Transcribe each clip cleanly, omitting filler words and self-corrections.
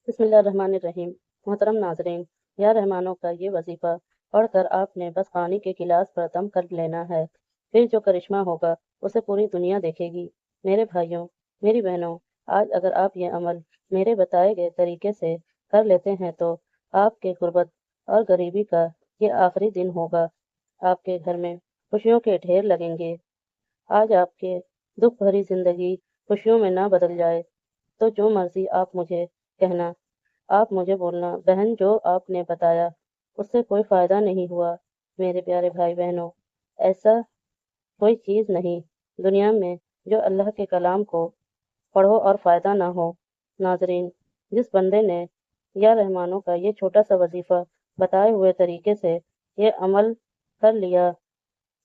بسم اللہ الرحمن الرحیم۔ محترم ناظرین، یا رحمانوں کا یہ وظیفہ پڑھ کر آپ نے بس پانی کے گلاس پر دم کر لینا ہے، پھر جو کرشمہ ہوگا اسے پوری دنیا دیکھے گی۔ میرے بھائیوں، میری بہنوں، آج اگر آپ یہ عمل میرے بتائے گئے طریقے سے کر لیتے ہیں تو آپ کے غربت اور غریبی کا یہ آخری دن ہوگا۔ آپ کے گھر میں خوشیوں کے ڈھیر لگیں گے۔ آج آپ کے دکھ بھری زندگی خوشیوں میں نہ بدل جائے تو جو مرضی آپ مجھے کہنا، آپ مجھے بولنا، بہن جو آپ نے بتایا اس سے کوئی فائدہ نہیں ہوا۔ میرے پیارے بھائی بہنوں، ایسا کوئی چیز نہیں دنیا میں جو اللہ کے کلام کو پڑھو اور فائدہ نہ ہو۔ ناظرین، جس بندے نے یا رحمانوں کا یہ چھوٹا سا وظیفہ بتائے ہوئے طریقے سے یہ عمل کر لیا،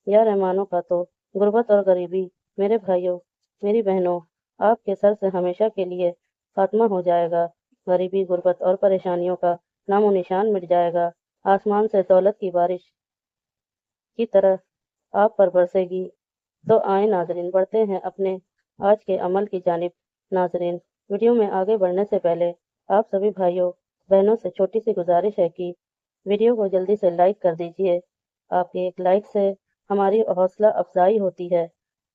یا رحمانوں کا تو غربت اور غریبی، میرے بھائیوں، میری بہنوں، آپ کے سر سے ہمیشہ کے لیے خاتمہ ہو جائے گا۔ غریبی، غربت اور پریشانیوں کا نام و نشان مٹ جائے گا۔ آسمان سے دولت کی بارش کی طرح آپ پر برسے گی۔ تو آئیں ناظرین، بڑھتے ہیں اپنے آج کے عمل کی جانب۔ ناظرین، ویڈیو میں آگے بڑھنے سے پہلے آپ سبھی بھائیوں بہنوں سے چھوٹی سی گزارش ہے کہ ویڈیو کو جلدی سے لائک کر دیجیے۔ آپ کے ایک لائک سے ہماری حوصلہ افزائی ہوتی ہے،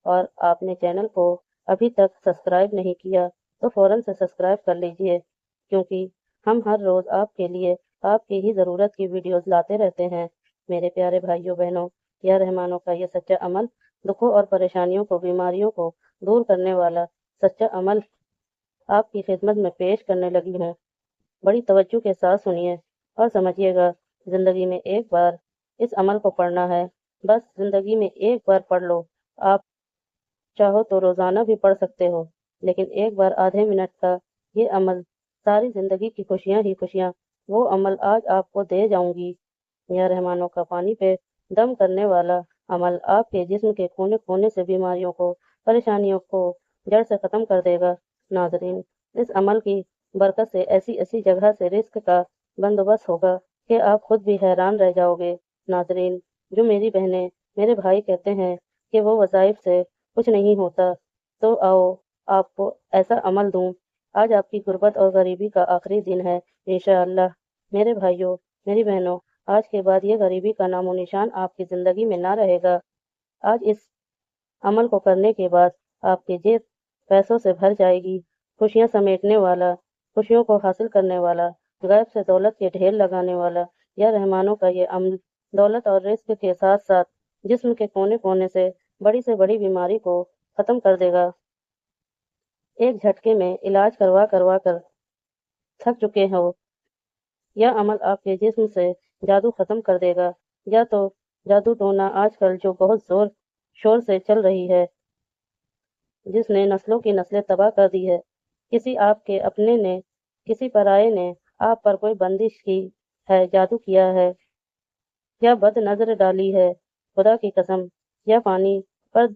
اور آپ نے چینل کو ابھی تک سبسکرائب نہیں کیا تو فوراً سے سبسکرائب کر لیجیے، کیونکہ ہم ہر روز آپ کے لیے آپ کی ہی ضرورت کی ویڈیوز لاتے رہتے ہیں۔ میرے پیارے بھائیوں بہنوں، یا رحمانوں کا یہ سچا عمل دکھوں اور پریشانیوں کو، بیماریوں کو دور کرنے والا سچا عمل آپ کی خدمت میں پیش کرنے لگی ہوں۔ بڑی توجہ کے ساتھ سنیے اور سمجھیے گا۔ زندگی میں ایک بار اس عمل کو پڑھنا ہے، بس زندگی میں ایک بار پڑھ لو۔ آپ چاہو تو روزانہ بھی پڑھ سکتے ہو، لیکن ایک بار آدھے منٹ کا یہ عمل ساری زندگی کی خوشیاں ہی خوشیاں، وہ عمل آج آپ کو دے جاؤں گی۔ یا رحمانوں کا پانی پہ دم کرنے والا عمل آپ کے جسم کے کونے کونے سے بیماریوں کو، پریشانیوں کو جڑ سے ختم کر دے گا۔ ناظرین، اس عمل کی برکت سے ایسی ایسی جگہ سے رزق کا بندوبست ہوگا کہ آپ خود بھی حیران رہ جاؤ گے۔ ناظرین، جو میری بہنیں، میرے بھائی کہتے ہیں کہ وہ وظائف سے کچھ نہیں ہوتا، تو آؤ آپ کو ایسا عمل دوں۔ آج آپ کی غربت اور غریبی کا آخری دن ہے، انشاءاللہ۔ میرے بھائیوں، میری بہنوں، آج کے بعد یہ غریبی کا نام و نشان آپ کی زندگی میں نہ رہے گا۔ آج اس عمل کو کرنے کے بعد آپ کی جیب پیسوں سے بھر جائے گی۔ خوشیاں سمیٹنے والا، خوشیوں کو حاصل کرنے والا، غیب سے دولت کے ڈھیر لگانے والا یا رحمانوں کا یہ عمل دولت اور رزق کے ساتھ ساتھ جسم کے کونے کونے سے بڑی بیماری کو ختم کر دے گا۔ ایک جھٹکے میں علاج کروا کروا کر تھک چکے ہو، یہ عمل آپ کے جسم سے جادو ختم کر دے گا۔ یا تو جادو ٹونا آج کل جو بہت زور شور سے چل رہی ہے، جس نے نسلوں کی نسلیں تباہ کر دی ہے، کسی آپ کے اپنے نے، کسی پرائے نے آپ پر کوئی بندش کی ہے، جادو کیا ہے یا بد نظر ڈالی ہے، خدا کی قسم، یا پانی پر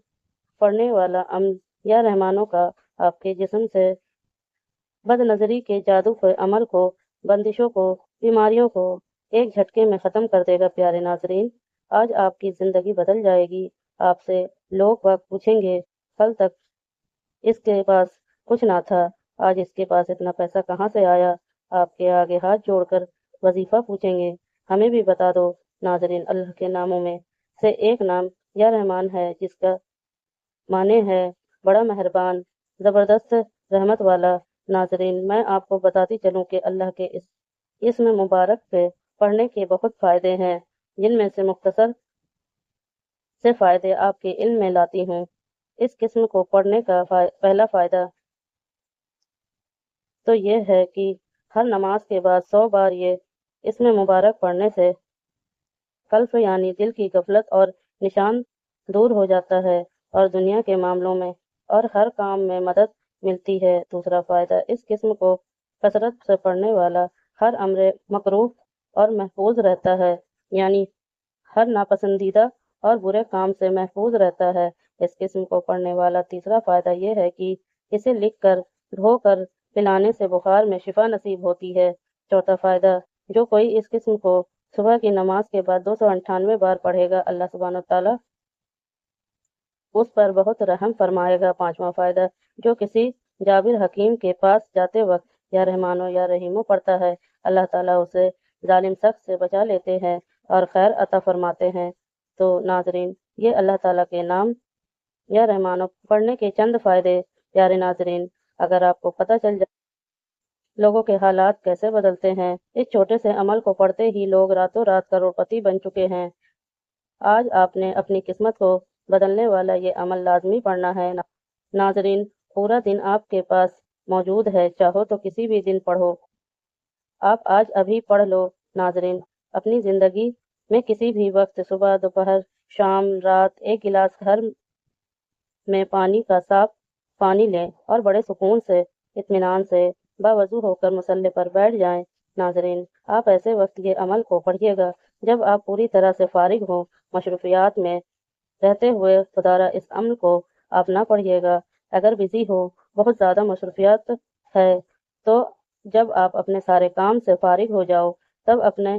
پڑنے والا عمل یا رحمانوں کا آپ کے جسم سے بد نظری کے جادو کے عمل کو، بندشوں کو، بیماریوں کو ایک جھٹکے میں ختم کر دے گا۔ پیارے ناظرین، آج آپ کی زندگی بدل جائے گی۔ آپ سے لوگ پوچھیں گے، کل تک اس کے پاس کچھ نہ تھا، آج اس کے پاس اتنا پیسہ کہاں سے آیا؟ آپ کے آگے ہاتھ جوڑ کر وظیفہ پوچھیں گے، ہمیں بھی بتا دو۔ ناظرین، اللہ کے ناموں میں سے ایک نام یا رحمان ہے، جس کا معنی ہے بڑا مہربان، زبردست رحمت والا۔ ناظرین، میں آپ کو بتاتی چلوں کہ اللہ کے اس اسم مبارک پہ پڑھنے کے بہت فائدے ہیں، جن میں سے مختصر سے فائدے آپ کے علم میں لاتی ہوں۔ اس قسم کو پڑھنے کا پہلا فائدہ تو یہ ہے کہ ہر نماز کے بعد 100 بار یہ اسم مبارک پڑھنے سے قلب یعنی دل کی غفلت اور نشان دور ہو جاتا ہے، اور دنیا کے معاملوں میں اور ہر کام میں مدد ملتی ہے۔ دوسرا فائدہ، اس قسم کو کثرت سے پڑھنے والا ہر امر مکروہ اور محفوظ رہتا ہے، یعنی ہر ناپسندیدہ اور برے کام سے محفوظ رہتا ہے۔ اس قسم کو پڑھنے والا تیسرا فائدہ یہ ہے کہ اسے لکھ کر دھو کر پلانے سے بخار میں شفا نصیب ہوتی ہے۔ چوتھا فائدہ، جو کوئی اس قسم کو صبح کی نماز کے بعد 298 بار پڑھے گا، اللہ سبحانہ تعالیٰ اس پر بہت رحم فرمائے گا۔ پانچواں فائدہ، جو کسی جابر حکیم کے پاس جاتے وقت یا رحمانو یا رحیمو پڑھتا ہے اللہ تعالیٰ اسے ظالم شخص سے بچا لیتے ہیں اور خیر عطا فرماتے ہیں۔ تو ناظرین، یہ اللہ تعالیٰ کے نام یا رحمانو پڑھنے کے چند فائدے۔ پیارے ناظرین، اگر آپ کو پتہ چل جائے لوگوں کے حالات کیسے بدلتے ہیں، اس چھوٹے سے عمل کو پڑھتے ہی لوگ راتوں رات کروڑپتی بن چکے ہیں۔ آج آپ نے اپنی قسمت کو بدلنے والا یہ عمل لازمی پڑھنا ہے۔ ناظرین، پورا دن آپ کے پاس موجود ہے، چاہو تو کسی بھی دن پڑھو۔ آپ آج ابھی پڑھ لو۔ ناظرین، اپنی زندگی میں کسی بھی وقت، صبح، دوپہر، شام، رات، ایک گلاس گھر میں پانی کا صاف پانی لیں اور بڑے سکون سے، اطمینان سے باوضو ہو کر مصلی پر بیٹھ جائیں۔ ناظرین، آپ ایسے وقت یہ عمل کو پڑھیے گا جب آپ پوری طرح سے فارغ ہوں، مصروفیات میں رہتے ہوئے خدارہ اس عمل کو آپ نہ پڑھیے گا۔ اگر بزی ہو، بہت زیادہ مصروفیات ہے، تو جب آپ اپنے سارے کام سے فارغ ہو جاؤ تب اپنے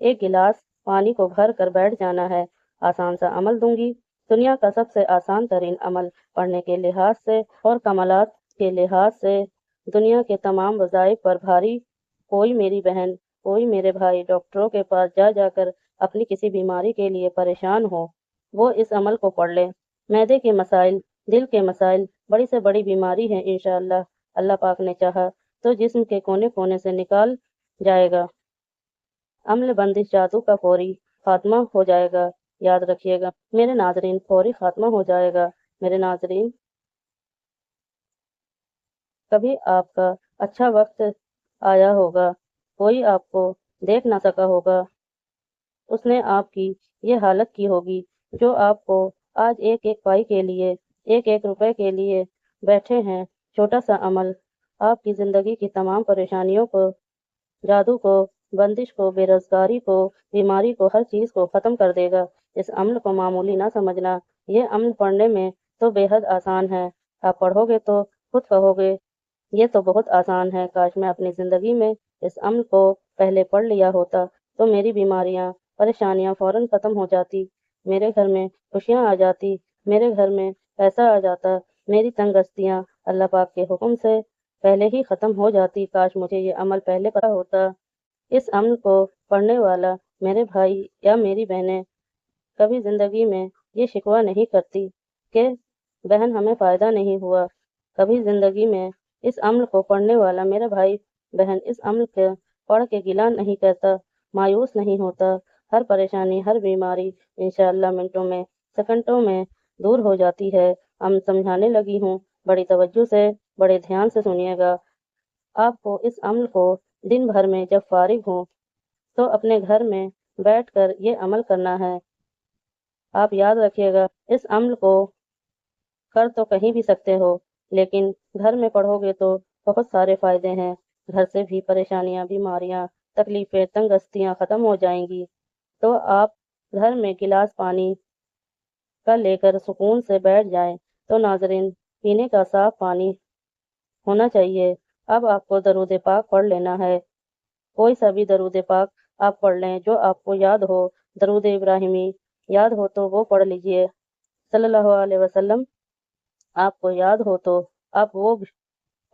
ایک گلاس پانی کو بھر کر بیٹھ جانا ہے۔ آسان سا عمل دوں گی، دنیا کا سب سے آسان ترین عمل، پڑھنے کے لحاظ سے اور کمالات کے لحاظ سے دنیا کے تمام وظائف پر بھاری۔ کوئی میری بہن، کوئی میرے بھائی ڈاکٹروں کے پاس جا جا کر اپنی کسی بیماری کے لیے پریشان ہو، وہ اس عمل کو پڑھ لے۔ معدے کے مسائل، دل کے مسائل، بڑی سے بڑی بیماری ہے انشاءاللہ، اللہ پاک نے چاہا تو جسم کے کونے کونے سے نکال جائے گا۔ عمل بندش جادو کا فوری خاتمہ ہو جائے گا۔ یاد رکھیے گا میرے ناظرین، فوری خاتمہ ہو جائے گا۔ میرے ناظرین، کبھی آپ کا اچھا وقت آیا ہوگا، کوئی آپ کو دیکھ نہ سکا ہوگا، اس نے آپ کی یہ حالت کی ہوگی جو آپ کو آج ایک ایک پائی کے لیے، ایک ایک روپے کے لیے بیٹھے ہیں۔ چھوٹا سا عمل آپ کی زندگی کی تمام پریشانیوں کو، جادو کو، بندش کو، بے روزگاری کو، بیماری کو، ہر چیز کو ختم کر دے گا۔ اس عمل کو معمولی نہ سمجھنا، یہ عمل پڑھنے میں تو بے حد آسان ہے۔ آپ پڑھو گے تو خود کہو گے یہ تو بہت آسان ہے، کاش میں اپنی زندگی میں اس عمل کو پہلے پڑھ لیا ہوتا تو میری بیماریاں، پریشانیاں فوراً ختم ہو جاتی، میرے گھر میں خوشیاں آ جاتی، میرے گھر میں پیسہ آ جاتا، میری تنگ دستیاں اللہ پاک کے حکم سے پہلے ہی ختم ہو جاتی۔ کاش مجھے یہ عمل پہلے پتہ ہوتا۔ اس عمل کو پڑھنے والا میرے بھائی یا میری بہنیں کبھی زندگی میں یہ شکوہ نہیں کرتی کہ بہن ہمیں فائدہ نہیں ہوا۔ کبھی زندگی میں اس عمل کو پڑھنے والا میرا بھائی بہن اس عمل کو پڑھ کے گلہ نہیں کہتا، مایوس نہیں ہوتا۔ ہر پریشانی، ہر بیماری انشاءاللہ منٹوں میں، سیکنڈوں میں دور ہو جاتی ہے۔ سمجھانے لگی ہوں، بڑی توجہ سے، بڑے دھیان سے سنیے گا۔ آپ کو اس عمل کو دن بھر میں جب فارغ ہوں تو اپنے گھر میں بیٹھ کر یہ عمل کرنا ہے۔ آپ یاد رکھیے گا، اس عمل کو کر تو کہیں بھی سکتے ہو، لیکن گھر میں پڑھو گے تو بہت سارے فائدے ہیں۔ گھر سے بھی پریشانیاں، بیماریاں، تکلیفیں، تنگ دستیاں ختم ہو جائیں گی۔ تو آپ گھر میں گلاس پانی کا لے کر سکون سے بیٹھ جائیں۔ تو ناظرین، پینے کا صاف پانی ہونا چاہیے۔ اب آپ کو درود پاک پڑھ لینا ہے۔ کوئی سا بھی درود پاک آپ پڑھ لیں جو آپ کو یاد ہو۔ درود ابراہیمی یاد ہو تو وہ پڑھ لیجئے، صلی اللہ علیہ وسلم آپ کو یاد ہو تو آپ وہ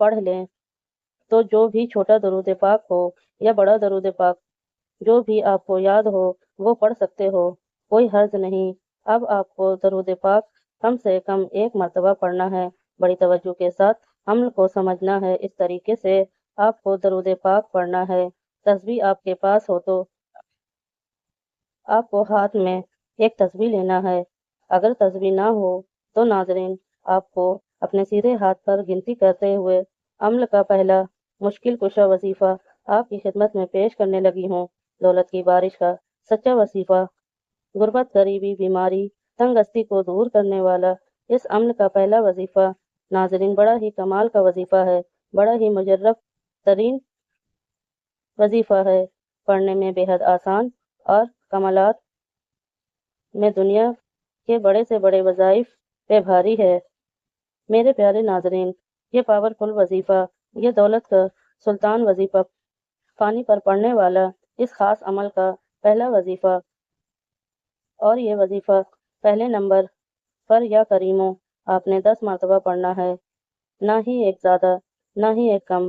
پڑھ لیں۔ تو جو بھی چھوٹا درود پاک ہو یا بڑا درود پاک، جو بھی آپ کو یاد ہو وہ پڑھ سکتے ہو، کوئی حرج نہیں۔ اب آپ کو درود پاک کم سے کم ایک مرتبہ پڑھنا ہے، بڑی توجہ کے ساتھ عمل کو سمجھنا ہے۔ اس طریقے سے آپ کو درود پاک پڑھنا ہے۔ تسبیح آپ کے پاس ہو تو آپ کو ہاتھ میں ایک تسبیح لینا ہے۔ اگر تسبیح نہ ہو تو ناظرین، آپ کو اپنے سیدھے ہاتھ پر گنتی کرتے ہوئے عمل کا پہلا مشکل کشا وظیفہ آپ کی خدمت میں پیش کرنے لگی ہوں۔ دولت کی بارش کا سچا وظیفہ، غربت، غریبی، بیماری، تنگ دستی کو دور کرنے والا اس عمل کا پہلا وظیفہ ناظرین بڑا ہی کمال کا وظیفہ ہے، بڑا ہی مجرب ترین وظیفہ ہے، پڑھنے میں بے حد آسان اور کمالات میں دنیا کے بڑے سے بڑے وظائف پہ بھاری ہے۔ میرے پیارے ناظرین، یہ پاورفل وظیفہ، یہ دولت کا سلطان وظیفہ، پانی پر پڑھنے والا اس خاص عمل کا پہلا وظیفہ، اور یہ وظیفہ پہلے نمبر پر یا کریموں آپ نے 10 مرتبہ پڑھنا ہے، نہ ہی ایک زیادہ، نہ ہی ایک کم۔